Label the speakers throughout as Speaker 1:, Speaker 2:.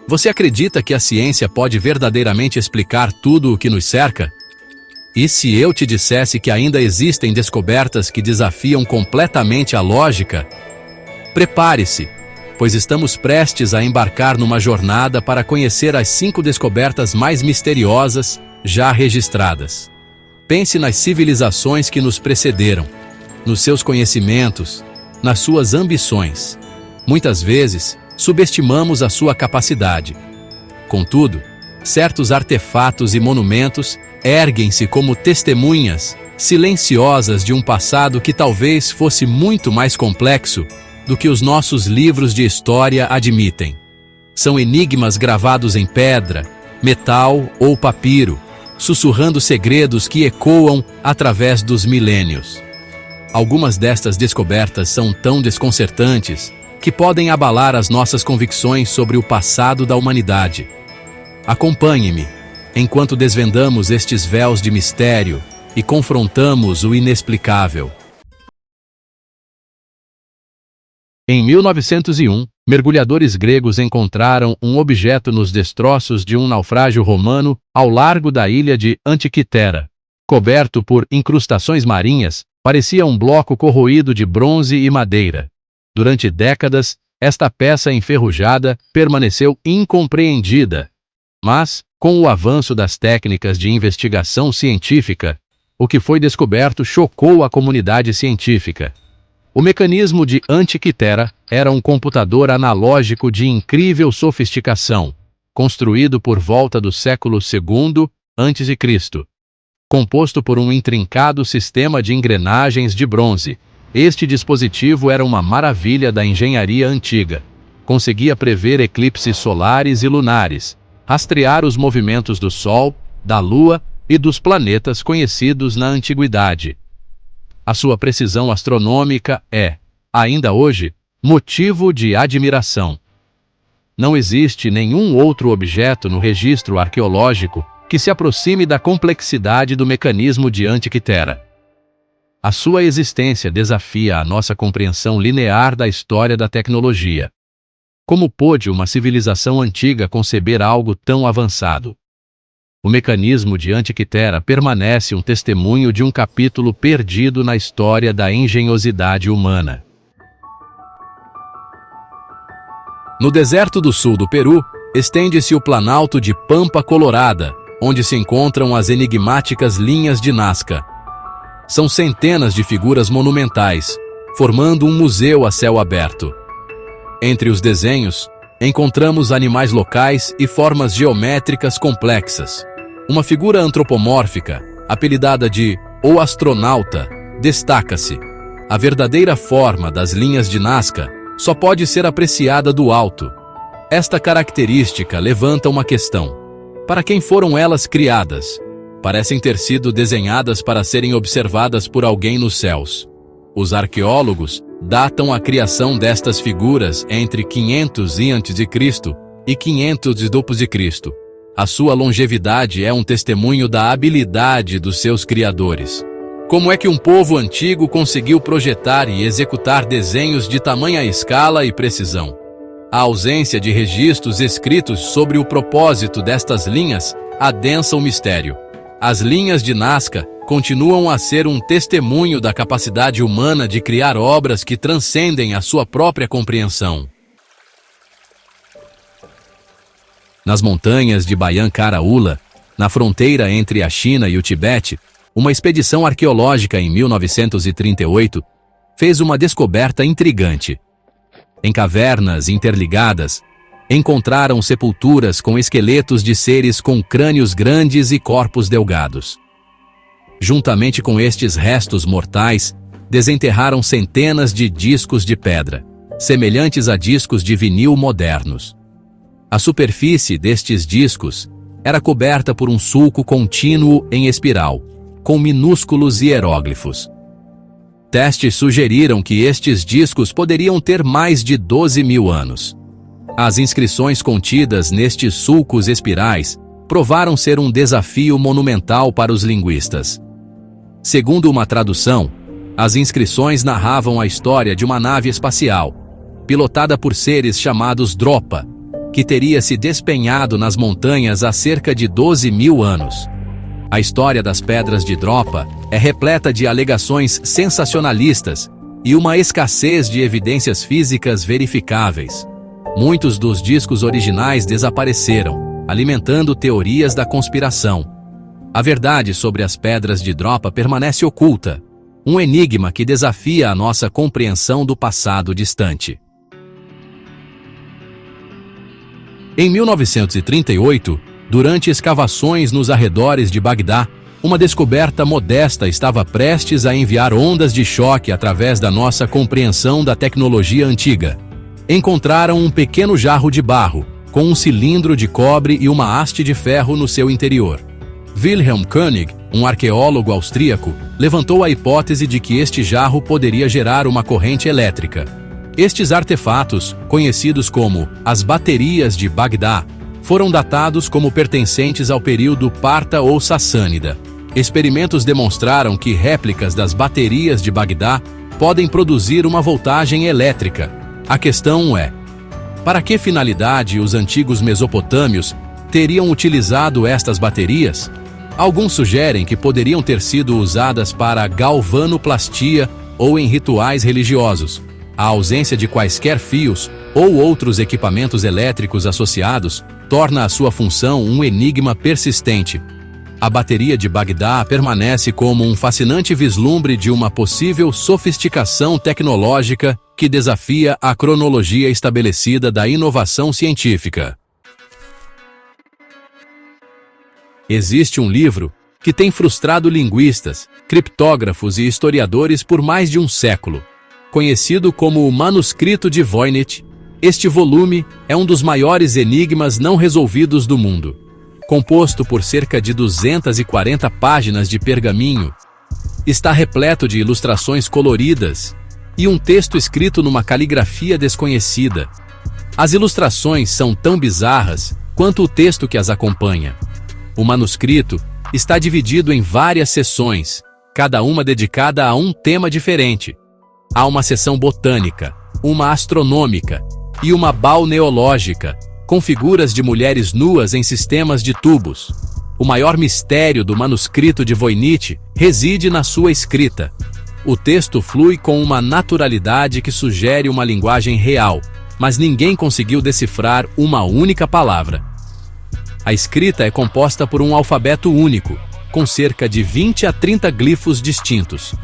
Speaker 1: Você acredita que a ciência pode verdadeiramente explicar tudo o que nos cerca? E se eu te dissesse que ainda existem descobertas que desafiam completamente a lógica? Prepare-se, pois estamos prestes a embarcar numa jornada para conhecer as 5 descobertas mais misteriosas já registradas. Pense nas civilizações que nos precederam, nos seus conhecimentos, nas suas ambições. Muitas vezes, subestimamos a sua capacidade. Contudo, certos artefatos e monumentos erguem-se como testemunhas silenciosas de um passado que talvez fosse muito mais complexo do que os nossos livros de história admitem. São enigmas gravados em pedra, metal ou papiro, sussurrando segredos que ecoam através dos milênios. Algumas destas descobertas são tão desconcertantes que podem abalar as nossas convicções sobre o passado da humanidade. Acompanhe-me, enquanto desvendamos estes véus de mistério e confrontamos o inexplicável. Em 1901, mergulhadores gregos encontraram um objeto nos destroços de um naufrágio romano ao largo da ilha de Antiquitera. Coberto por incrustações marinhas, parecia um bloco corroído de bronze e madeira. Durante décadas, esta peça enferrujada permaneceu incompreendida. Mas, com o avanço das técnicas de investigação científica, o que foi descoberto chocou a comunidade científica. O mecanismo de Antiquitera era um computador analógico de incrível sofisticação, construído por volta do século II a.C. Composto por um intrincado sistema de engrenagens de bronze, este dispositivo era uma maravilha da engenharia antiga. Conseguia prever eclipses solares e lunares, rastrear os movimentos do Sol, da Lua e dos planetas conhecidos na antiguidade. A sua precisão astronômica é, ainda hoje, motivo de admiração. Não existe nenhum outro objeto no registro arqueológico que se aproxime da complexidade do mecanismo de Antiquitera. A sua existência desafia a nossa compreensão linear da história da tecnologia. Como pôde uma civilização antiga conceber algo tão avançado? O mecanismo de Antiquitera permanece um testemunho de um capítulo perdido na história da engenhosidade humana. No deserto do sul do Peru, estende-se o planalto de Pampa Colorada, onde se encontram as enigmáticas linhas de Nazca. São centenas de figuras monumentais, formando um museu a céu aberto. Entre os desenhos, encontramos animais locais e formas geométricas complexas. Uma figura antropomórfica, apelidada de O Astronauta, destaca-se. A verdadeira forma das linhas de Nazca só pode ser apreciada do alto. Esta característica levanta uma questão. Para quem foram elas criadas? Parecem ter sido desenhadas para serem observadas por alguém nos céus. Os arqueólogos datam a criação destas figuras entre 500 a.C. e 500 d.C. A sua longevidade é um testemunho da habilidade dos seus criadores. Como é que um povo antigo conseguiu projetar e executar desenhos de tamanha escala e precisão? A ausência de registros escritos sobre o propósito destas linhas adensa o mistério. As linhas de Nazca continuam a ser um testemunho da capacidade humana de criar obras que transcendem a sua própria compreensão. Nas montanhas de Bayan Karaula, na fronteira entre a China e o Tibete, uma expedição arqueológica em 1938 fez uma descoberta intrigante. Em cavernas interligadas, encontraram sepulturas com esqueletos de seres com crânios grandes e corpos delgados. Juntamente com estes restos mortais, desenterraram centenas de discos de pedra, semelhantes a discos de vinil modernos. A superfície destes discos era coberta por um sulco contínuo em espiral, com minúsculos hieróglifos. Testes sugeriram que estes discos poderiam ter mais de 12.000 anos. As inscrições contidas nestes sulcos espirais provaram ser um desafio monumental para os linguistas. Segundo uma tradução, as inscrições narravam a história de uma nave espacial, pilotada por seres chamados Dropa, que teria se despenhado nas montanhas há cerca de 12.000 anos. A história das pedras de Dropa é repleta de alegações sensacionalistas e uma escassez de evidências físicas verificáveis. Muitos dos discos originais desapareceram, alimentando teorias da conspiração. A verdade sobre as pedras de Dropa permanece oculta, um enigma que desafia a nossa compreensão do passado distante. Em 1938, durante escavações nos arredores de Bagdá, uma descoberta modesta estava prestes a enviar ondas de choque através da nossa compreensão da tecnologia antiga. Encontraram um pequeno jarro de barro, com um cilindro de cobre e uma haste de ferro no seu interior. Wilhelm König, um arqueólogo austríaco, levantou a hipótese de que este jarro poderia gerar uma corrente elétrica. Estes artefatos, conhecidos como as baterias de Bagdá, foram datados como pertencentes ao período Parta ou Sassânida. Experimentos demonstraram que réplicas das baterias de Bagdá podem produzir uma voltagem elétrica. A questão é: para que finalidade os antigos mesopotâmios teriam utilizado estas baterias? Alguns sugerem que poderiam ter sido usadas para galvanoplastia ou em rituais religiosos. A ausência de quaisquer fios ou outros equipamentos elétricos associados torna a sua função um enigma persistente. A bateria de Bagdá permanece como um fascinante vislumbre de uma possível sofisticação tecnológica que desafia a cronologia estabelecida da inovação científica. Existe um livro que tem frustrado linguistas, criptógrafos e historiadores por mais de um século. Conhecido como o Manuscrito de Voynich, este volume é um dos maiores enigmas não resolvidos do mundo. Composto por cerca de 240 páginas de pergaminho, está repleto de ilustrações coloridas e um texto escrito numa caligrafia desconhecida. As ilustrações são tão bizarras quanto o texto que as acompanha. O manuscrito está dividido em várias seções, cada uma dedicada a um tema diferente. Há uma seção botânica, uma astronômica e uma balneológica, com figuras de mulheres nuas em sistemas de tubos. O maior mistério do manuscrito de Voynich reside na sua escrita. O texto flui com uma naturalidade que sugere uma linguagem real, mas ninguém conseguiu decifrar uma única palavra. A escrita é composta por um alfabeto único, com cerca de 20 a 30 glifos distintos.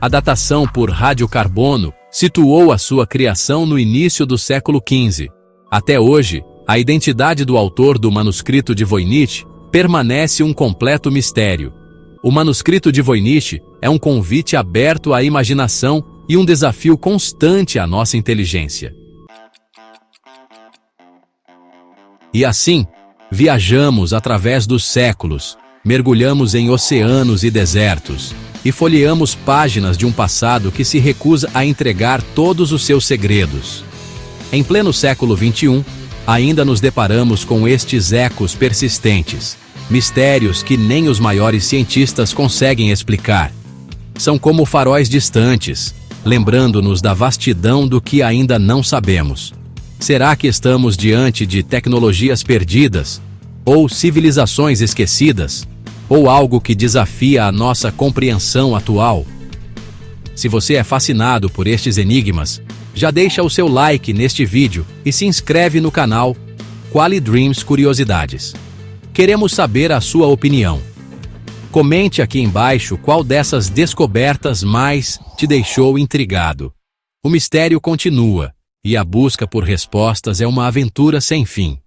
Speaker 1: A datação por radiocarbono situou a sua criação no início do século XV. Até hoje, a identidade do autor do manuscrito de Voynich permanece um completo mistério. O manuscrito de Voynich é um convite aberto à imaginação e um desafio constante à nossa inteligência. E assim, viajamos através dos séculos, mergulhamos em oceanos e desertos, e folheamos páginas de um passado que se recusa a entregar todos os seus segredos. Em pleno século XXI, ainda nos deparamos com estes ecos persistentes, mistérios que nem os maiores cientistas conseguem explicar. São como faróis distantes, lembrando-nos da vastidão do que ainda não sabemos. Será que estamos diante de tecnologias perdidas? Ou civilizações esquecidas? Ou algo que desafia a nossa compreensão atual? Se você é fascinado por estes enigmas, já deixa o seu like neste vídeo e se inscreve no canal Quali Dreams Curiosidades. Queremos saber a sua opinião. Comente aqui embaixo qual dessas descobertas mais te deixou intrigado. O mistério continua, e a busca por respostas é uma aventura sem fim.